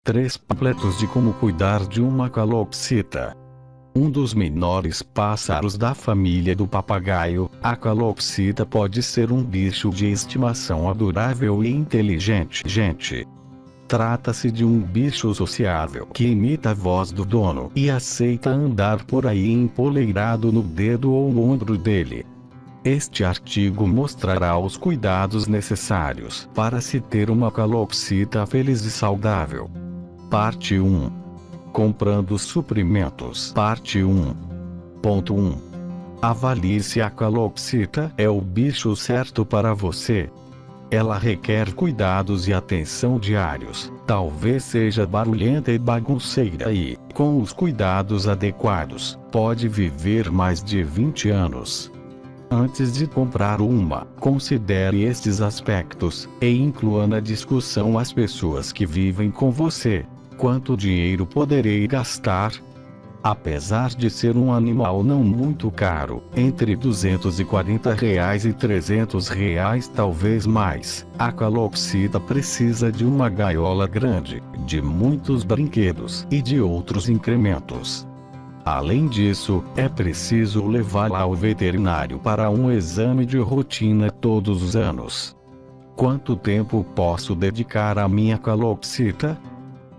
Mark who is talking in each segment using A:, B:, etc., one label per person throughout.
A: 3 panfletos de como cuidar de uma calopsita. Um dos menores pássaros da família do papagaio, a calopsita pode ser um bicho de estimação adorável e inteligente. Trata-se de um bicho sociável que imita a voz do dono e aceita andar por aí empoleirado no dedo ou no ombro dele. Este artigo mostrará os cuidados necessários para se ter uma calopsita feliz e saudável. Parte 1. Comprando suprimentos. Parte 1.1. Avalie se a calopsita é o bicho certo para você. Ela requer cuidados e atenção diários. Talvez seja barulhenta e bagunceira e, com os cuidados adequados, pode viver mais de 20 anos. Antes de comprar uma, considere estes aspectos, e inclua na discussão as pessoas que vivem com você. Quanto dinheiro poderei gastar? Apesar de ser um animal não muito caro, entre R$ 240 e R$ 300, talvez mais, a calopsita precisa de uma gaiola grande, de muitos brinquedos e de outros incrementos. Além disso, é preciso levá-la ao veterinário para um exame de rotina todos os anos. Quanto tempo posso dedicar à minha calopsita?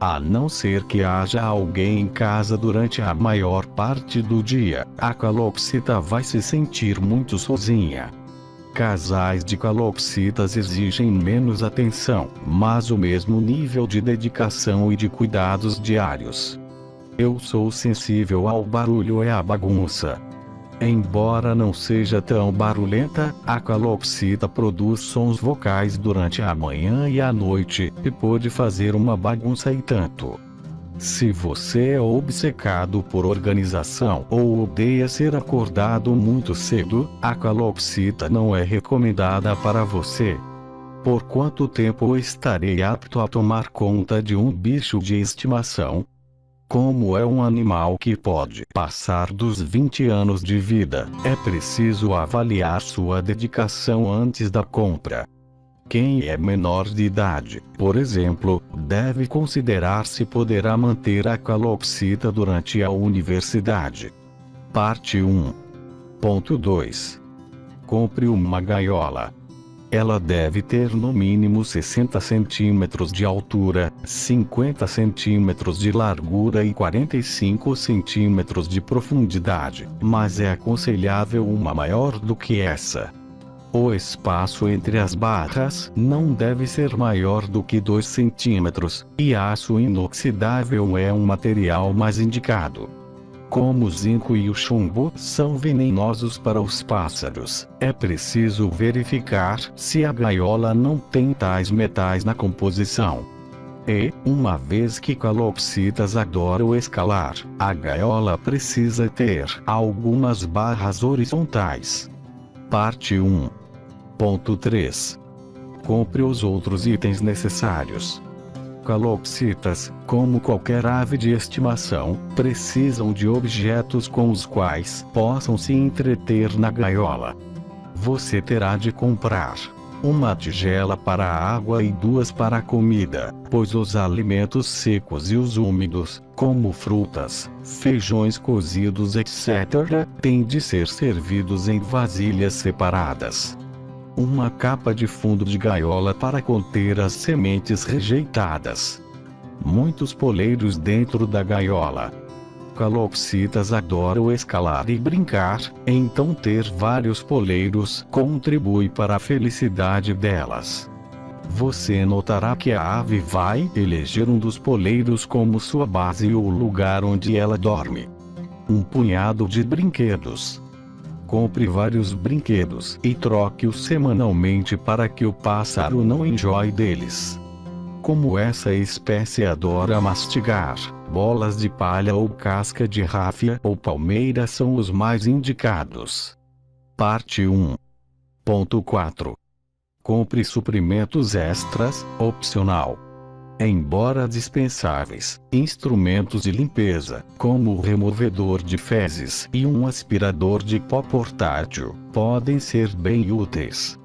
A: A não ser que haja alguém em casa durante a maior parte do dia, a calopsita vai se sentir muito sozinha. Casais de calopsitas exigem menos atenção, mas o mesmo nível de dedicação e de cuidados diários. Eu sou sensível ao barulho e à bagunça. Embora não seja tão barulhenta, a calopsita produz sons vocais durante a manhã e a noite, e pode fazer uma bagunça e tanto. Se você é obcecado por organização ou odeia ser acordado muito cedo, a calopsita não é recomendada para você. Por quanto tempo estarei apto a tomar conta de um bicho de estimação? Como é um animal que pode passar dos 20 anos de vida, é preciso avaliar sua dedicação antes da compra. Quem é menor de idade, por exemplo, deve considerar se poderá manter a calopsita durante a universidade. Parte 1.2. Compre uma gaiola. Ela deve ter no mínimo 60 centímetros de altura, 50 centímetros de largura e 45 centímetros de profundidade, mas é aconselhável uma maior do que essa. O espaço entre as barras não deve ser maior do que 2 centímetros, e aço inoxidável é um material mais indicado. Como o zinco e o chumbo são venenosos para os pássaros, é preciso verificar se a gaiola não tem tais metais na composição. E, uma vez que calopsitas adoram escalar, a gaiola precisa ter algumas barras horizontais. Parte 1.3. Compre os outros itens necessários. Calopsitas, como qualquer ave de estimação, precisam de objetos com os quais possam se entreter na gaiola. Você terá de comprar uma tigela para a água e 2 para a comida, pois os alimentos secos e os úmidos, como frutas, feijões cozidos, etc., têm de ser servidos em vasilhas separadas. Uma capa de fundo de gaiola para conter as sementes rejeitadas. Muitos poleiros dentro da gaiola. Calopsitas adoram escalar e brincar, então ter vários poleiros contribui para a felicidade delas. Você notará que a ave vai eleger um dos poleiros como sua base ou lugar onde ela dorme. Um punhado de brinquedos. Compre vários brinquedos e troque-os semanalmente para que o pássaro não enjoe deles. Como essa espécie adora mastigar, bolas de palha ou casca de ráfia ou palmeira são os mais indicados. Parte 1.4. Compre suprimentos extras, opcional. Embora dispensáveis, instrumentos de limpeza, como o removedor de fezes e um aspirador de pó portátil, podem ser bem úteis.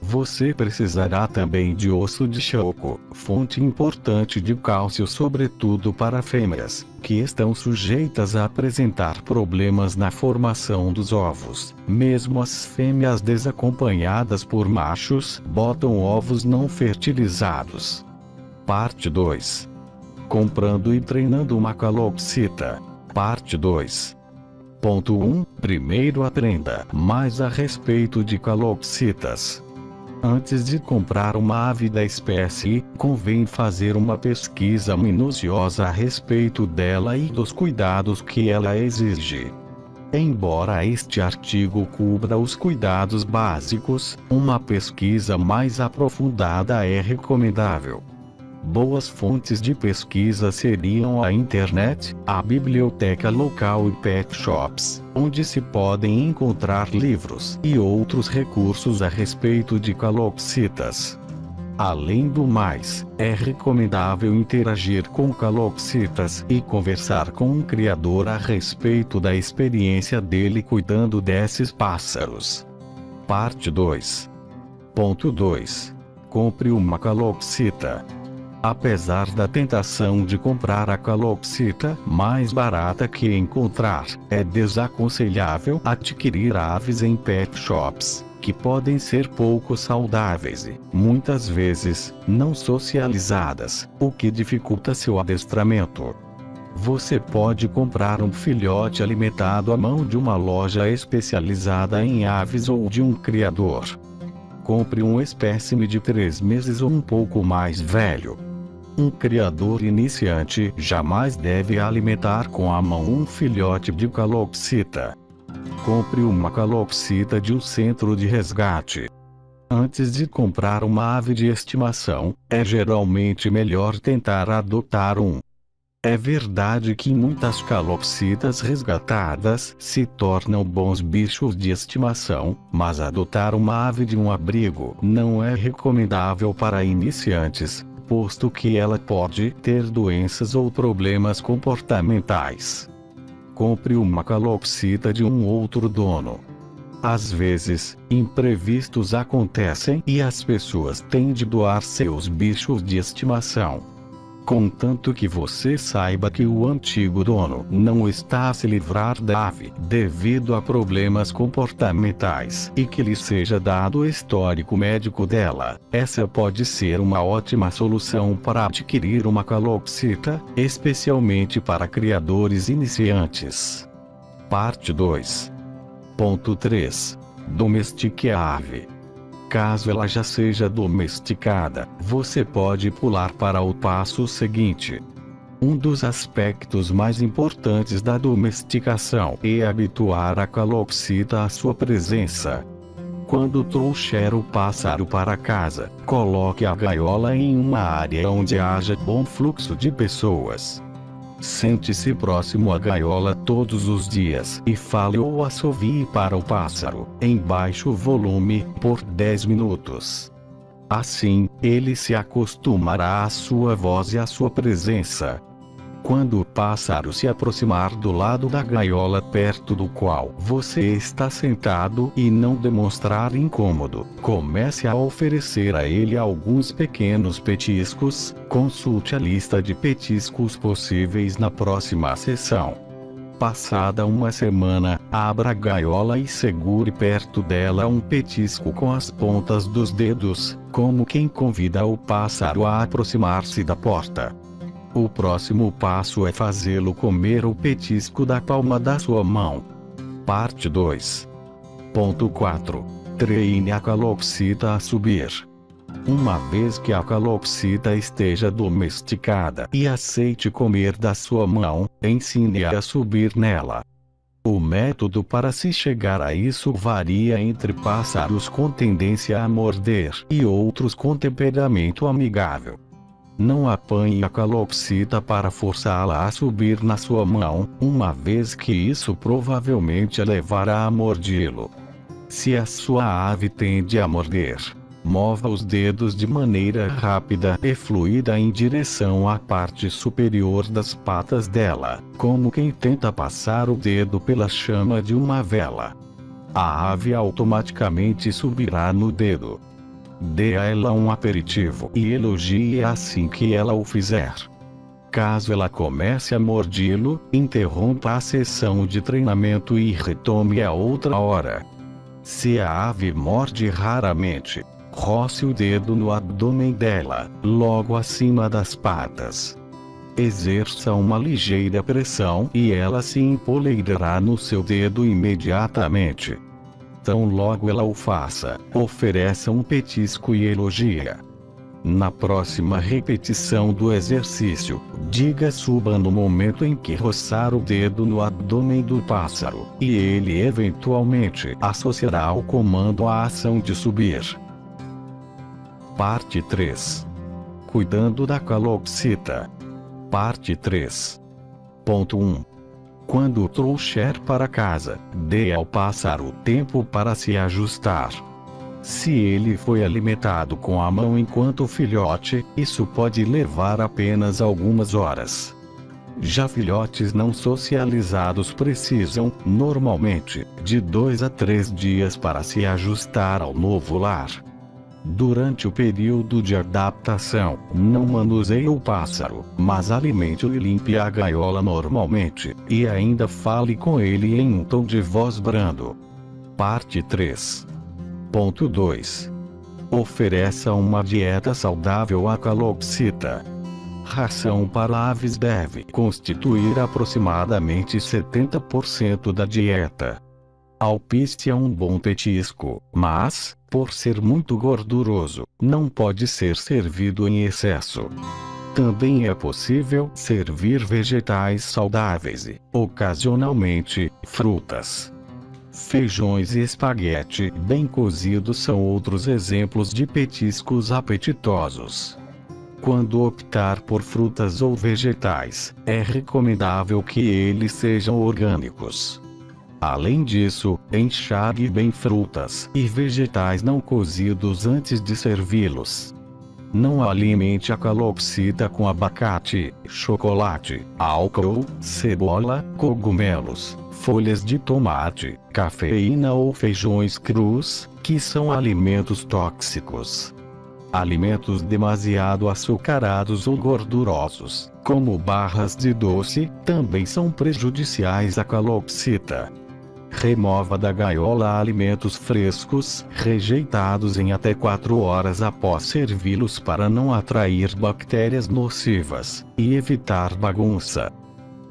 A: Você precisará também de osso de choco, fonte importante de cálcio sobretudo para fêmeas, que estão sujeitas a apresentar problemas na formação dos ovos. Mesmo as fêmeas desacompanhadas por machos botam ovos não fertilizados. Parte 2. Comprando e treinando uma calopsita. Parte 2. Ponto 1. Primeiro aprenda mais a respeito de calopsitas. Antes de comprar uma ave da espécie, convém fazer uma pesquisa minuciosa a respeito dela e dos cuidados que ela exige. Embora este artigo cubra os cuidados básicos, uma pesquisa mais aprofundada é recomendável. Boas fontes de pesquisa seriam a internet, a biblioteca local e pet shops, onde se podem encontrar livros e outros recursos a respeito de calopsitas. Além do mais, é recomendável interagir com calopsitas e conversar com um criador a respeito da experiência dele cuidando desses pássaros. Parte 2. Ponto 2. Compre uma calopsita. Apesar da tentação de comprar a calopsita mais barata que encontrar, é desaconselhável adquirir aves em pet shops, que podem ser pouco saudáveis e, muitas vezes, não socializadas, o que dificulta seu adestramento. Você pode comprar um filhote alimentado à mão de uma loja especializada em aves ou de um criador. Compre um espécime de 3 meses ou um pouco mais velho. Um criador iniciante jamais deve alimentar com a mão um filhote de calopsita. Compre uma calopsita de um centro de resgate. Antes de comprar uma ave de estimação, é geralmente melhor tentar adotar um. É verdade que muitas calopsitas resgatadas se tornam bons bichos de estimação, mas adotar uma ave de um abrigo não é recomendável para iniciantes, posto que ela pode ter doenças ou problemas comportamentais. Compre uma calopsita de um outro dono. Às vezes, imprevistos acontecem e as pessoas têm de doar seus bichos de estimação. Contanto que você saiba que o antigo dono não está a se livrar da ave devido a problemas comportamentais e que lhe seja dado o histórico médico dela, essa pode ser uma ótima solução para adquirir uma calopsita, especialmente para criadores iniciantes. Parte 2. Ponto 3. Domestique a ave. Caso ela já seja domesticada, você pode pular para o passo seguinte. Um dos aspectos mais importantes da domesticação é habituar a calopsita à sua presença. Quando trouxer o pássaro para casa, coloque a gaiola em uma área onde haja bom fluxo de pessoas. Sente-se próximo à gaiola todos os dias e fale ou assovie para o pássaro, em baixo volume, por 10 minutos. Assim, ele se acostumará à sua voz e à sua presença. Quando o pássaro se aproximar do lado da gaiola perto do qual você está sentado e não demonstrar incômodo, comece a oferecer a ele alguns pequenos petiscos. Consulte a lista de petiscos possíveis na próxima sessão. Passada uma semana, abra a gaiola e segure perto dela um petisco com as pontas dos dedos, como quem convida o pássaro a aproximar-se da porta. O próximo passo é fazê-lo comer o petisco da palma da sua mão. Parte 2. Ponto 4. Treine a calopsita a subir. Uma vez que a calopsita esteja domesticada e aceite comer da sua mão, ensine-a a subir nela. O método para se chegar a isso varia entre pássaros com tendência a morder e outros com temperamento amigável. Não apanhe a calopsita para forçá-la a subir na sua mão, uma vez que isso provavelmente a levará a mordê-lo. Se a sua ave tende a morder, mova os dedos de maneira rápida e fluida em direção à parte superior das patas dela, como quem tenta passar o dedo pela chama de uma vela. A ave automaticamente subirá no dedo. Dê a ela um aperitivo e elogie assim que ela o fizer. Caso ela comece a mordê-lo, interrompa a sessão de treinamento e retome a outra hora. Se a ave morde raramente, roce o dedo no abdômen dela, logo acima das patas. Exerça uma ligeira pressão e ela se empoleirará no seu dedo imediatamente. Tão logo ela o faça, ofereça um petisco e elogia. Na próxima repetição do exercício, diga suba no momento em que roçar o dedo no abdômen do pássaro, e ele eventualmente associará ao comando a ação de subir. Parte 3. Cuidando da calopsita. Parte 3.1. Quando trouxer para casa, dê ao pássaro tempo para se ajustar. Se ele foi alimentado com a mão enquanto filhote, isso pode levar apenas algumas horas. Já filhotes não socializados precisam, normalmente, de 2 a 3 dias para se ajustar ao novo lar. Durante o período de adaptação, não manuseie o pássaro, mas alimente-o e limpe a gaiola normalmente, e ainda fale com ele em um tom de voz brando. Parte 3.2. Ofereça uma dieta saudável à calopsita. Ração para aves deve constituir aproximadamente 70% da dieta. Alpiste é um bom petisco, mas, por ser muito gorduroso, não pode ser servido em excesso. Também é possível servir vegetais saudáveis e, ocasionalmente, frutas. Feijões e espaguete bem cozidos são outros exemplos de petiscos apetitosos. Quando optar por frutas ou vegetais, é recomendável que eles sejam orgânicos. Além disso, enxague bem frutas e vegetais não cozidos antes de servi-los. Não alimente a calopsita com abacate, chocolate, álcool, cebola, cogumelos, folhas de tomate, cafeína ou feijões crus, que são alimentos tóxicos. Alimentos demasiado açucarados ou gordurosos, como barras de doce, também são prejudiciais à calopsita. Remova da gaiola alimentos frescos, rejeitados em até 4 horas após servi-los para não atrair bactérias nocivas, e evitar bagunça.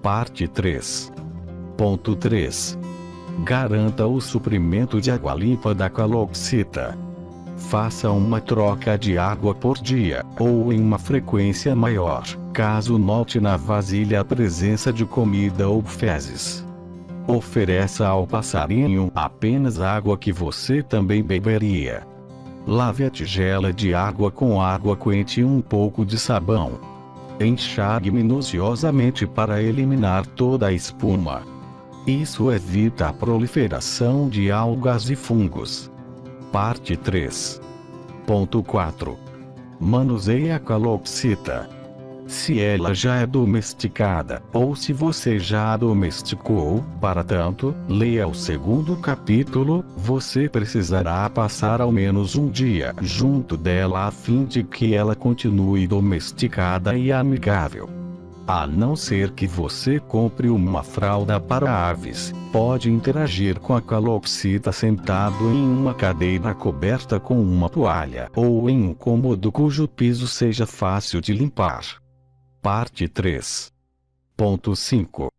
A: Parte 3.3. Garanta o suprimento de água limpa da calopsita. Faça uma troca de água por dia, ou em uma frequência maior, caso note na vasilha a presença de comida ou fezes. Ofereça ao passarinho apenas água que você também beberia. Lave a tigela de água com água quente e um pouco de sabão. Enxague minuciosamente para eliminar toda a espuma. Isso evita a proliferação de algas e fungos. Parte 3.4. Manuseie a calopsita. Se ela já é domesticada, ou se você já a domesticou, para tanto, leia o segundo capítulo, você precisará passar ao menos um dia junto dela a fim de que ela continue domesticada e amigável. A não ser que você compre uma fralda para aves, pode interagir com a calopsita sentado em uma cadeira coberta com uma toalha, ou em um cômodo cujo piso seja fácil de limpar. Parte 3.5.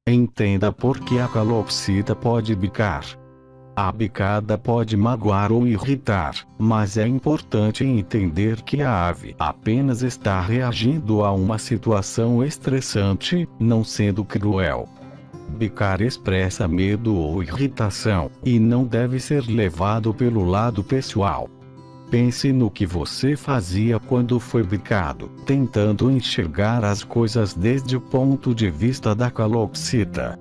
A: Entenda por que a calopsita pode bicar. A bicada pode magoar ou irritar, mas é importante entender que a ave apenas está reagindo a uma situação estressante, não sendo cruel. Bicar expressa medo ou irritação, e não deve ser levado pelo lado pessoal. Pense no que você fazia quando foi bicado, tentando enxergar as coisas desde o ponto de vista da calopsita.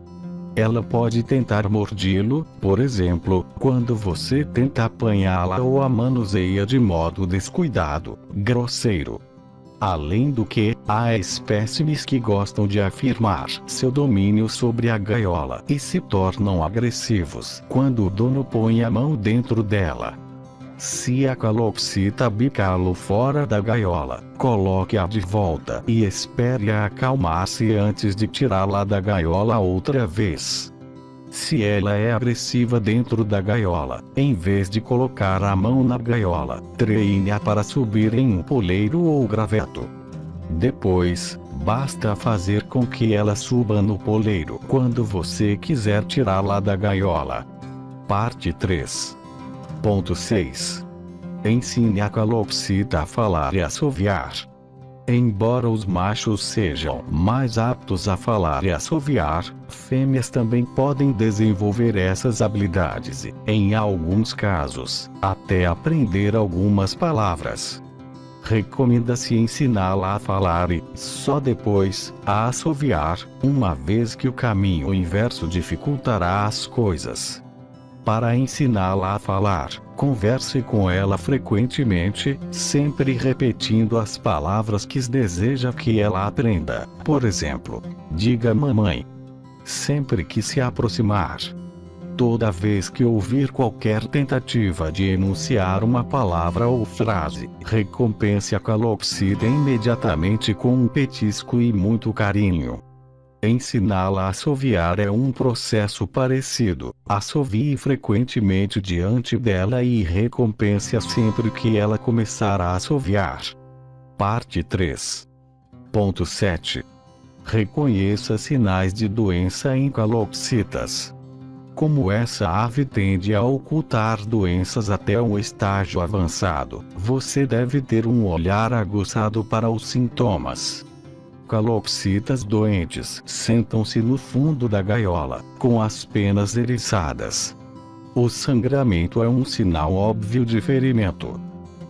A: Ela pode tentar mordê-lo, por exemplo, quando você tenta apanhá-la ou a manuseia de modo descuidado, grosseiro. Além do que, há espécimes que gostam de afirmar seu domínio sobre a gaiola e se tornam agressivos quando o dono põe a mão dentro dela. Se a calopsita bicá-lo fora da gaiola, coloque-a de volta e espere-a acalmar-se antes de tirá-la da gaiola outra vez. Se ela é agressiva dentro da gaiola, em vez de colocar a mão na gaiola, treine-a para subir em um poleiro ou graveto. Depois, basta fazer com que ela suba no poleiro quando você quiser tirá-la da gaiola. Parte 3.6. Ensine a calopsita a falar e assoviar. Embora os machos sejam mais aptos a falar e assoviar, fêmeas também podem desenvolver essas habilidades e, em alguns casos, até aprender algumas palavras. Recomenda-se ensiná-la a falar e, só depois, a assoviar, uma vez que o caminho inverso dificultará as coisas. Para ensiná-la a falar, converse com ela frequentemente, sempre repetindo as palavras que deseja que ela aprenda. Por exemplo, diga mamãe sempre que se aproximar. Toda vez que ouvir qualquer tentativa de enunciar uma palavra ou frase, recompense a calopsita imediatamente com um petisco e muito carinho. Ensiná-la a assoviar é um processo parecido. Assovie frequentemente diante dela e recompense-a sempre que ela começar a assoviar. Parte 3.7. Reconheça sinais de doença em calopsitas. Como essa ave tende a ocultar doenças até um estágio avançado, você deve ter um olhar aguçado para os sintomas. Calopsitas doentes sentam-se no fundo da gaiola, com as penas eriçadas. O sangramento é um sinal óbvio de ferimento.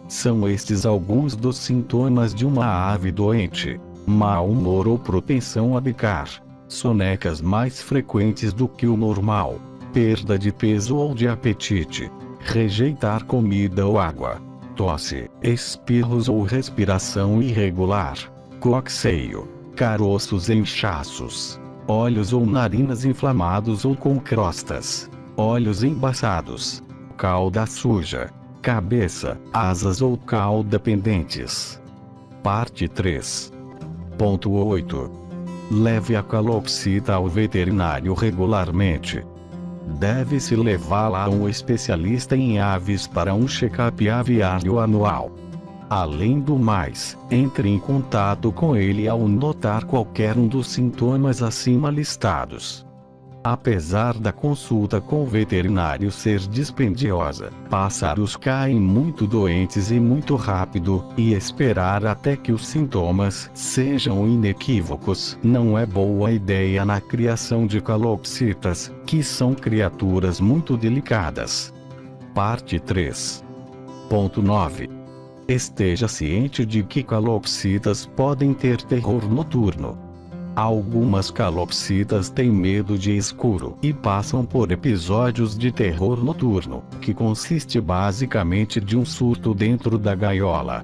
A: São estes alguns dos sintomas de uma ave doente: mau humor ou propensão a bicar, sonecas mais frequentes do que o normal, perda de peso ou de apetite, rejeitar comida ou água, tosse, espirros ou respiração irregular, coceio, caroços e inchaços, olhos ou narinas inflamados ou com crostas, olhos embaçados, cauda suja, cabeça, asas ou cauda pendentes. Parte 3.8. Leve a calopsita ao veterinário regularmente. Deve-se levá-la a um especialista em aves para um check-up aviário anual. Além do mais, entre em contato com ele ao notar qualquer um dos sintomas acima listados. Apesar da consulta com o veterinário ser dispendiosa, pássaros caem muito doentes e muito rápido, e esperar até que os sintomas sejam inequívocos não é boa ideia na criação de calopsitas, que são criaturas muito delicadas. Parte 3.9. Esteja ciente de que calopsitas podem ter terror noturno. Algumas calopsitas têm medo de escuro e passam por episódios de terror noturno, que consiste basicamente de um surto dentro da gaiola.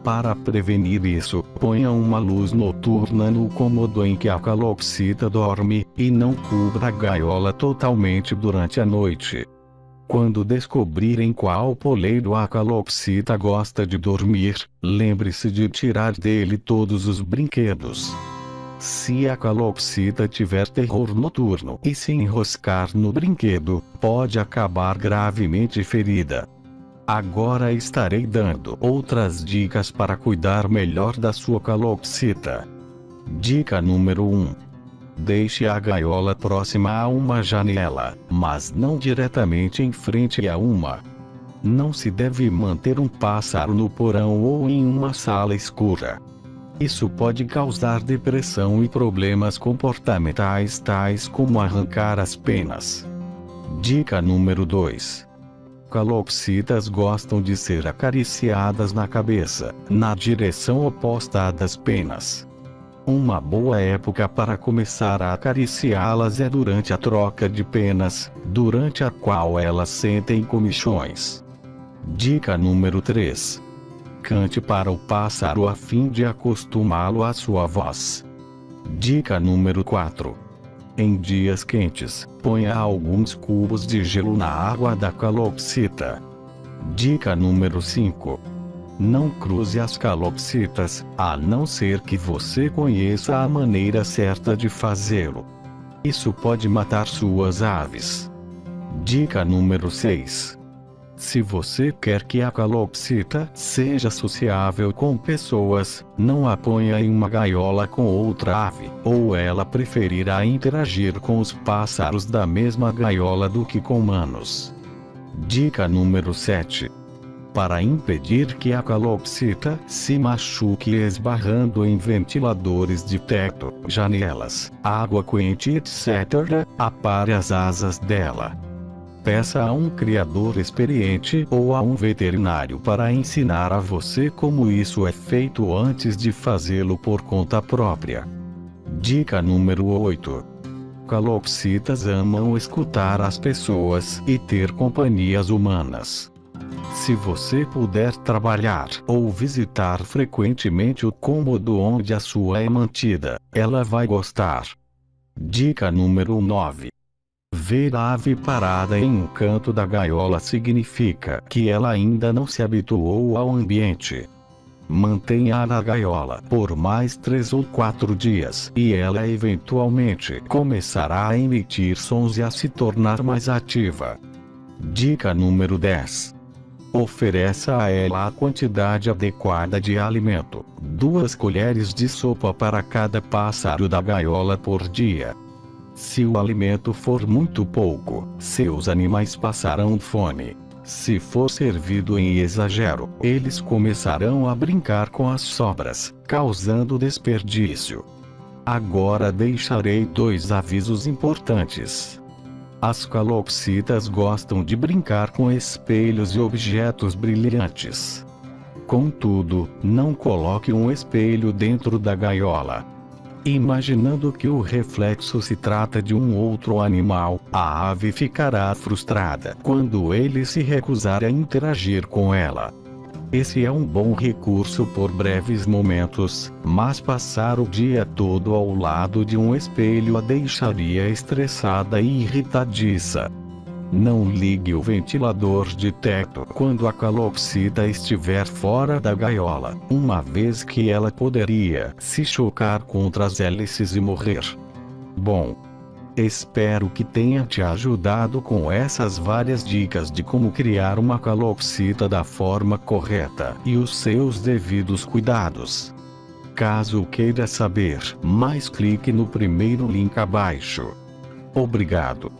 A: Para prevenir isso, ponha uma luz noturna no cômodo em que a calopsita dorme, e não cubra a gaiola totalmente durante a noite. Quando descobrir em qual poleiro a calopsita gosta de dormir, lembre-se de tirar dele todos os brinquedos. Se a calopsita tiver terror noturno e se enroscar no brinquedo, pode acabar gravemente ferida. Agora estarei dando outras dicas para cuidar melhor da sua calopsita. Dica número 1. Deixe a gaiola próxima a uma janela, mas não diretamente em frente a uma. Não se deve manter um pássaro no porão ou em uma sala escura. Isso pode causar depressão e problemas comportamentais tais como arrancar as penas. Dica número 2. Calopsitas gostam de ser acariciadas na cabeça, na direção oposta à das penas. Uma boa época para começar a acariciá-las é durante a troca de penas, durante a qual elas sentem comichões. Dica número 3. Cante para o pássaro a fim de acostumá-lo à sua voz. Dica número 4. Em dias quentes, ponha alguns cubos de gelo na água da calopsita. Dica número 5. Não cruze as calopsitas, a não ser que você conheça a maneira certa de fazê-lo. Isso pode matar suas aves. Dica número 6. Se você quer que a calopsita seja sociável com pessoas, não a ponha em uma gaiola com outra ave, ou ela preferirá interagir com os pássaros da mesma gaiola do que com humanos. Dica número 7. Para impedir que a calopsita se machuque esbarrando em ventiladores de teto, janelas, água quente etc., apare as asas dela. Peça a um criador experiente ou a um veterinário para ensinar a você como isso é feito antes de fazê-lo por conta própria. Dica número 8. Calopsitas amam escutar as pessoas e ter companhias humanas. Se você puder trabalhar ou visitar frequentemente o cômodo onde a sua é mantida, ela vai gostar. Dica número 9. Ver a ave parada em um canto da gaiola significa que ela ainda não se habituou ao ambiente. Mantenha-a na gaiola por mais 3 ou 4 dias e ela eventualmente começará a emitir sons e a se tornar mais ativa. Dica número 10. Ofereça a ela a quantidade adequada de alimento, 2 colheres de sopa para cada pássaro da gaiola por dia. Se o alimento for muito pouco, seus animais passarão fome. Se for servido em exagero, eles começarão a brincar com as sobras, causando desperdício. Agora deixarei 2 avisos importantes. As calopsitas gostam de brincar com espelhos e objetos brilhantes. Contudo, não coloque um espelho dentro da gaiola. Imaginando que o reflexo se trata de um outro animal, a ave ficará frustrada quando ele se recusar a interagir com ela. Esse é um bom recurso por breves momentos, mas passar o dia todo ao lado de um espelho a deixaria estressada e irritadiça. Não ligue o ventilador de teto quando a calopsita estiver fora da gaiola, uma vez que ela poderia se chocar contra as hélices e morrer. Bom, espero que tenha te ajudado com essas várias dicas de como criar uma calopsita da forma correta e os seus devidos cuidados. Caso queira saber mais, clique no primeiro link abaixo. Obrigado.